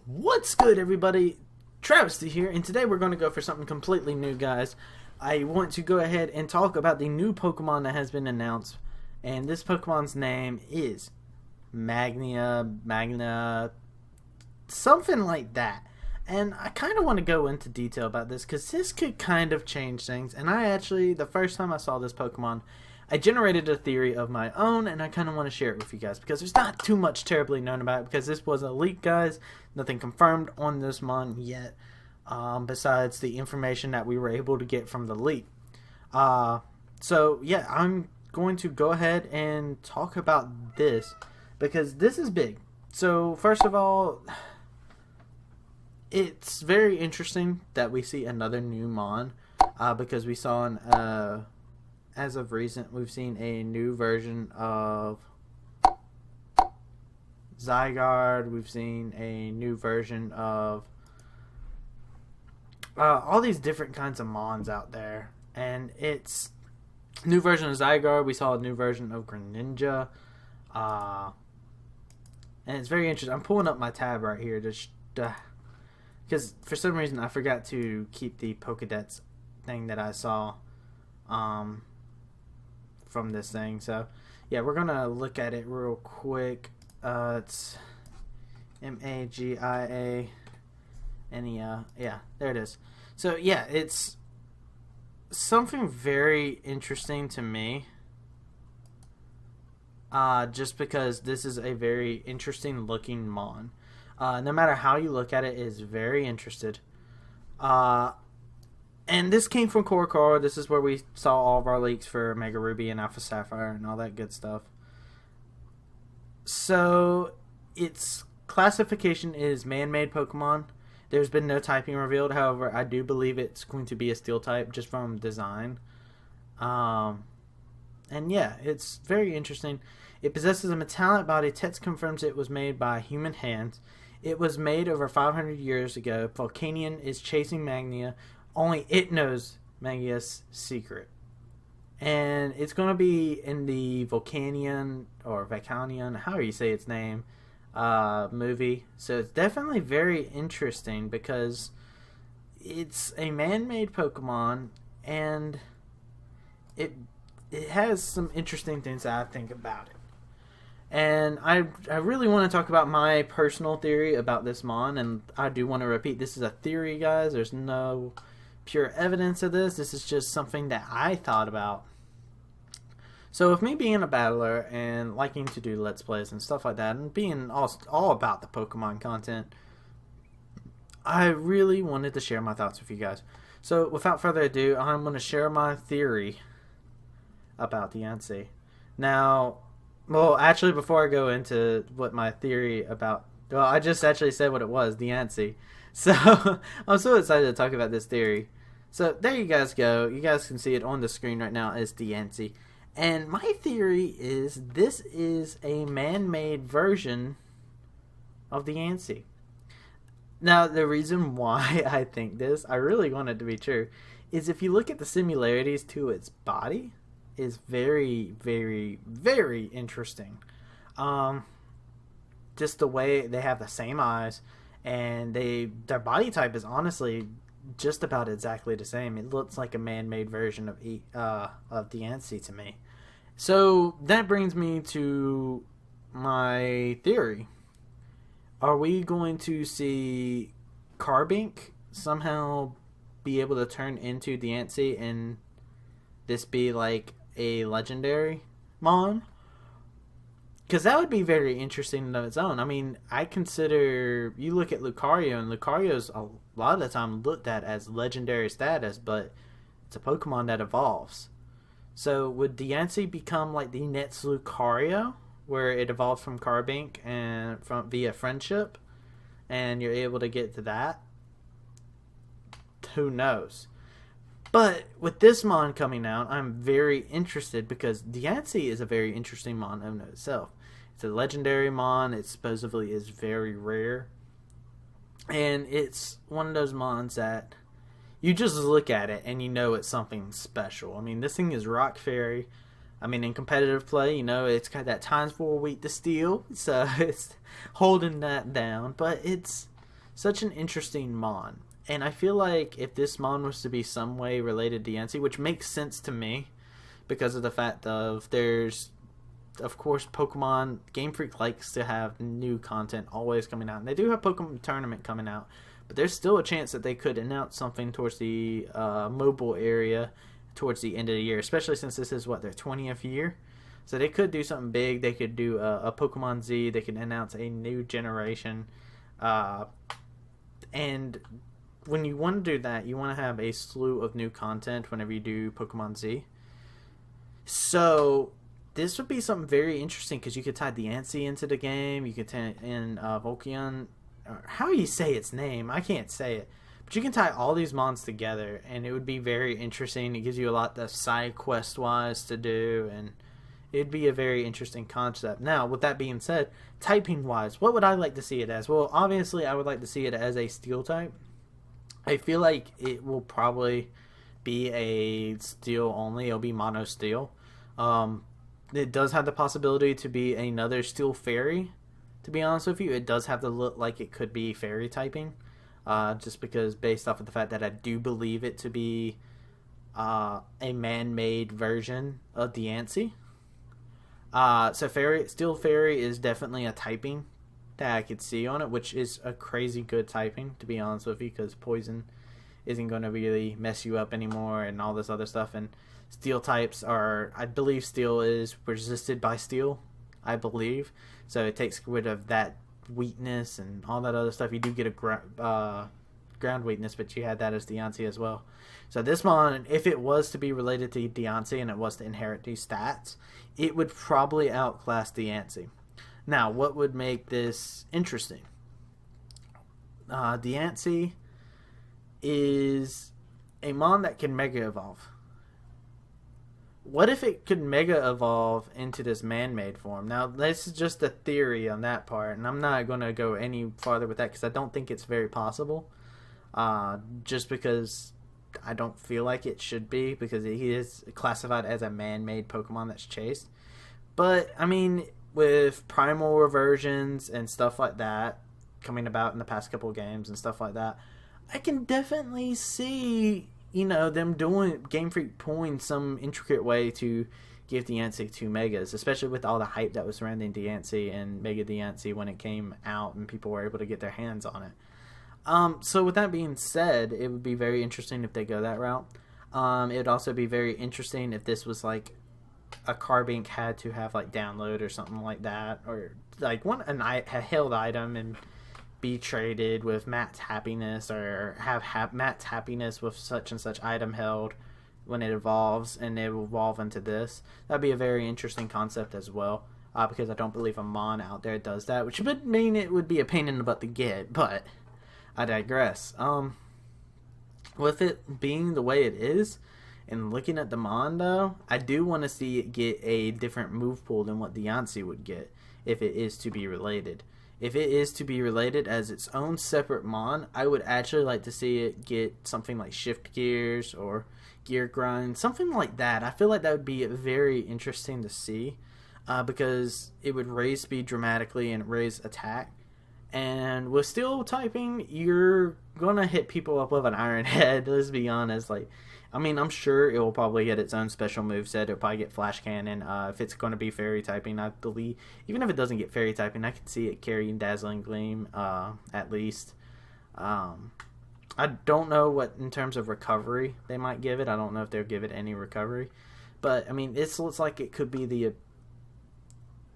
What's good, everybody? Travysty here, and today we're going to go for something completely new, guys. I want to go ahead and talk about the new Pokemon that has been announced, and this Pokemon's name is Magna, something like that. And I kind of want to go into detail about this because this could kind of change things. And the first time I saw this Pokemon, I generated a theory of my own, and I kind of want to share it with you guys because there's not too much terribly known about it because this was a leak, guys. Nothing confirmed on this mon yet, besides the information that we were able to get from the leak. So yeah, I'm going to go ahead and talk about this because this is big. So first of all, it's very interesting that we see another new mon, because we saw as of recent, we've seen a new version of Zygarde. We've seen a new version of all these different kinds of mons out there. And it's new version of Zygarde. We saw a new version of Greninja. And it's very interesting. I'm pulling up my tab right here just because for some reason I forgot to keep the Pokedex thing that I saw from this thing. So yeah, we're gonna look at it real quick. It's Magiana. Yeah, there it is. So yeah, it's something very interesting to me. Just because this is a very interesting looking mon. No matter how you look at it, is very interested. And this came from Core. This is where we saw all of our leaks for Mega Ruby and Alpha Sapphire and all that good stuff. So, its classification is man-made Pokemon. There's been no typing revealed. However, I do believe it's going to be a Steel type just from design. And yeah, it's very interesting. It possesses a metallic body. Text confirms it was made by human hands. It was made over 500 years ago. Volcanion is chasing Magnia. Only it knows Magnia's secret. And it's going to be in the Volcanion, or Volcanion, however you say its name, movie. So it's definitely very interesting because it's a man-made Pokemon, and it has some interesting things that I think about it. And I really want to talk about my personal theory about this mon, and I do want to repeat, this is a theory, guys. There's no pure evidence of this. This is just something that I thought about. So with me being a battler and liking to do Let's Plays and stuff like that, and being all about the Pokemon content, I really wanted to share my thoughts with you guys. So without further ado, I'm going to share my theory about the Diancie. Now, well, actually, before I go into what my theory about, well, I just actually said what it was, the Diancie. So I'm so excited to talk about this theory. So there you guys go. You guys can see it on the screen right now as the Diancie. And my theory is this is a man-made version of the Diancie. Now, the reason why I think this, I really want it to be true, is if you look at the similarities to its body, is very, very, very interesting. Just the way they have the same eyes, and their body type is honestly just about exactly the same. It looks like a man-made version of Diancie to me. So that brings me to my theory. Are we going to see Carbink somehow be able to turn into Diancie and this be like a legendary mon? Because that would be very interesting in its own. I mean, I consider, you look at Lucario, and Lucario's a lot of the time looked at as legendary status, but it's a Pokemon that evolves. So would Diancie become like the next Lucario, where it evolved from Carbink and via friendship, and you're able to get to that? Who knows? But with this mon coming out, I'm very interested because Diancie is a very interesting mon in itself. It's a legendary mon. It supposedly is very rare. And it's one of those mons that you just look at it and you know it's something special. I mean, this thing is Rock Fairy. I mean, in competitive play, you know, it's got that times 4 weak to steal, so it's holding that down. But it's such an interesting mon. And I feel like if this mon was to be some way related to Yancey, which makes sense to me because of the fact of there's, of course, Pokemon. Game Freak likes to have new content always coming out. And they do have Pokemon Tournament coming out. But there's still a chance that they could announce something towards the mobile area towards the end of the year, especially since this is, their 20th year. So they could do something big. They could do a Pokemon Z. They could announce a new generation. And when you want to do that, you want to have a slew of new content whenever you do Pokemon Z. So this would be something very interesting because you could tie Diancie into the game. You could tie in Volcanion. How do you say its name? I can't say it. But you can tie all these mons together, and it would be very interesting. It gives you a lot of side quest-wise to do, and it'd be a very interesting concept. Now, with that being said, typing-wise, what would I like to see it as? Well, obviously, I would like to see it as a steel type. I feel like it will probably be a steel only. It'll be mono steel. It does have the possibility to be another steel fairy. To be honest with you, it does have the look like it could be fairy typing. Just because based off of the fact that I do believe it to be a man-made version of Diancie. So Steel Fairy is definitely a typing that I could see on it, which is a crazy good typing, to be honest with you, because Poison isn't going to really mess you up anymore and all this other stuff. And Steel types are, I believe Steel is resisted by Steel, I believe. So it takes rid of that weakness and all that other stuff. You do get a ground weakness, but you had that as Diancie as well. So this mon, if it was to be related to Diancie and it was to inherit these stats, it would probably outclass Diancie. Now, what would make this interesting? Diancie is a mon that can Mega Evolve. What if it could Mega Evolve into this man-made form? Now, this is just a theory on that part, and I'm not going to go any farther with that because I don't think it's very possible. Just because I don't feel like it should be, because he is classified as a man-made Pokemon that's chased. But, I mean, with primal reversions and stuff like that coming about in the past couple of games and stuff like that, I can definitely see, them doing Game Freak pulling some intricate way to give Diancie 2 Megas, especially with all the hype that was surrounding Diancie and Mega Diancie when it came out and people were able to get their hands on it. So with that being said, it would be very interesting if they go that route. It would also be very interesting if this was like a Carbink had to have like download or something like that, or like a held item and be traded with Matt's happiness, or have Matt's happiness with such and such item held when it evolves, and it will evolve into this. That'd be a very interesting concept as well, because I don't believe a mon out there does that, which would mean it would be a pain in the butt to get, but I digress. With it being the way it is, and looking at the mon though, I do want to see it get a different move pool than what Diancie would get if it is to be related. If it is to be related as its own separate mon, I would actually like to see it get something like Shift Gears or Gear Grind, something like that. I feel like that would be very interesting to see, because it would raise speed dramatically and raise attack. And with steel typing, you're gonna hit people up with an Iron Head. Let's be honest. I'm sure it will probably get its own special moveset. It'll probably get Flash Cannon. If it's going to be Fairy typing, I believe, even if it doesn't get Fairy typing, I can see it carrying Dazzling Gleam, at least. I don't know what in terms of recovery they might give it. I don't know if they'll give it any recovery, but it looks like it could be the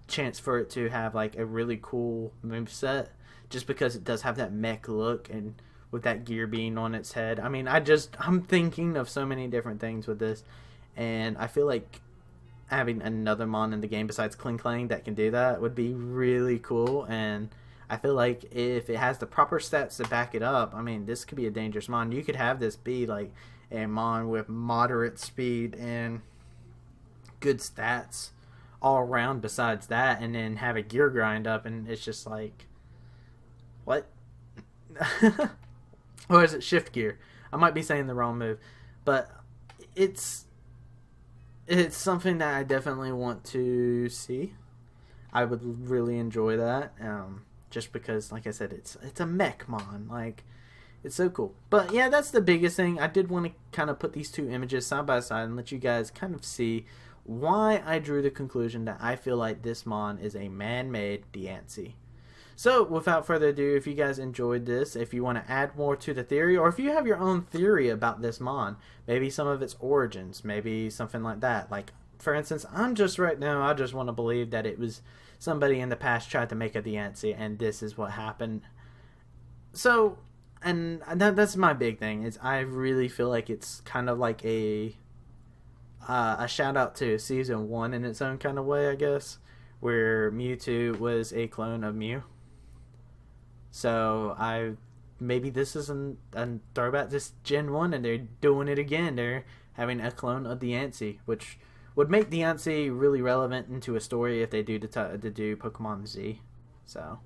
chance for it to have like a really cool moveset, just because it does have that mech look and with that gear being on its head. I'm thinking of so many different things with this, and I feel like having another mon in the game besides Kling Klang that can do that would be really cool. And I feel like if it has the proper stats to back it up, this could be a dangerous mon. You could have this be like a mon with moderate speed and good stats all around besides that, and then have a gear grind up, and it's just like, what? Or is it Shift Gear? I might be saying the wrong move, but it's something that I definitely want to see. I would really enjoy that. just because, like I said, it's a mechmon. Like, it's so cool. But yeah, that's the biggest thing. I did want to kind of put these two images side by side and let you guys kind of see why I drew the conclusion that I feel like this mon is a man-made Diancie. So, without further ado, if you guys enjoyed this, if you want to add more to the theory, or if you have your own theory about this mon, maybe some of its origins, maybe something like that. Like, for instance, I just want to believe that it was somebody in the past tried to make a Diancie, and this is what happened. So, and that's my big thing, is I really feel like it's kind of like a shout out to Season 1 in its own kind of way, I guess, where Mewtwo was a clone of Mew. So maybe this is a throwback to Gen 1 and they're doing it again. They're having a clone of Diancie, which would make Diancie really relevant into a story if they do do Pokemon Z. So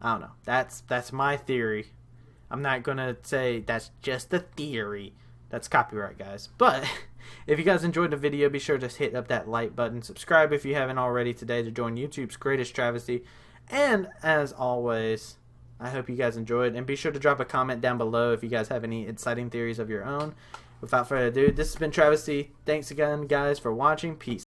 I don't know. That's my theory. I'm not gonna say that's just a theory. That's copyright, guys. But if you guys enjoyed the video, be sure to hit up that like button. Subscribe if you haven't already today to join YouTube's greatest travesty. And as always, I hope you guys enjoyed. And be sure to drop a comment down below if you guys have any exciting theories of your own. Without further ado, this has been Travysty. Thanks again, guys, for watching. Peace.